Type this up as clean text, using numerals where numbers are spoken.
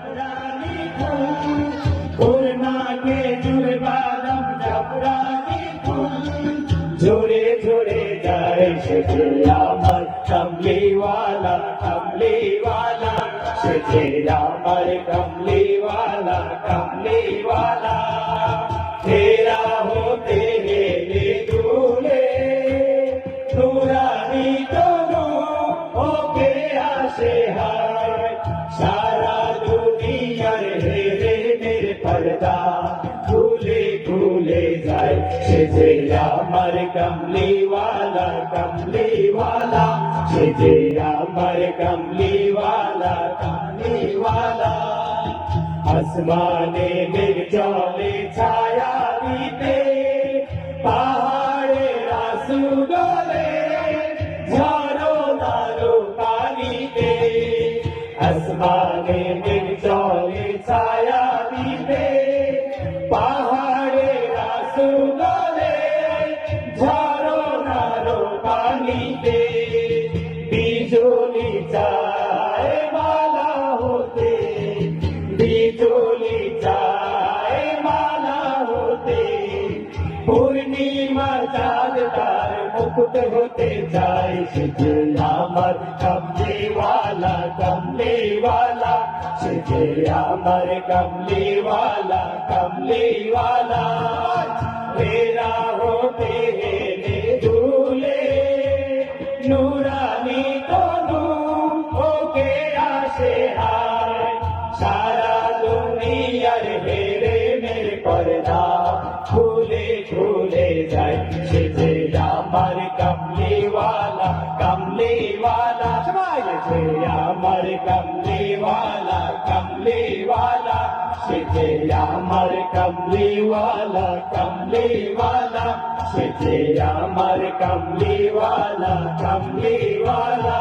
জাফরানি ফুল ওড়নাকে জুড়ে বাদাম জাফরানি ফুল ঝরে ঝরে যায় সেজে আমার কমলিওয়ালা কমলিওয়ালা সেজে আমার কমলিওয়ালা কমলিওয়ালা तेरा होते हेले दूल्हे नूरानी दोनों होके आशे हाय सारा दुनियार हेरे मेरे पर्दा खुले खुले जाए सेजे আমার কমলিওয়ালা কমলিওয়ালা সেজে আমার কমলিওয়ালা কমলিওয়ালা আসমানে মেঘ জলে ছায়া দিতে পাহাড়ে রাসু ডোলে ঝড়ো নারো পানিতে আসমানে মেঘ জলে ছায়া দিতে পাহাড়ে রাসু ডোলে ঝড়ো নারো পানিতে বিজুলি চায় মালা হতে বিজুলি চায় মালা হতে পূর্ণিমা চাঁদ তার মুকুট হতে চায় সেজে আমার কমলিওয়ালা কমলিওয়ালা সেজে আমার কমলিওয়ালা কমলিওয়ালা तेरा होते हेले दूल्हे नूरानी दोनों होके आशे हाय सारा दुनियार हेरे मेरे पर्दा खुले खुले जाए सेजे আমার কমলিওয়ালা কমলিওয়ালা সেজে আমার কমলিওয়ালা কমলিওয়ালা সেজে আমার কমলিওয়ালা কমলিওয়ালা সেজে আমার কমলিওয়ালা কমলিওয়ালা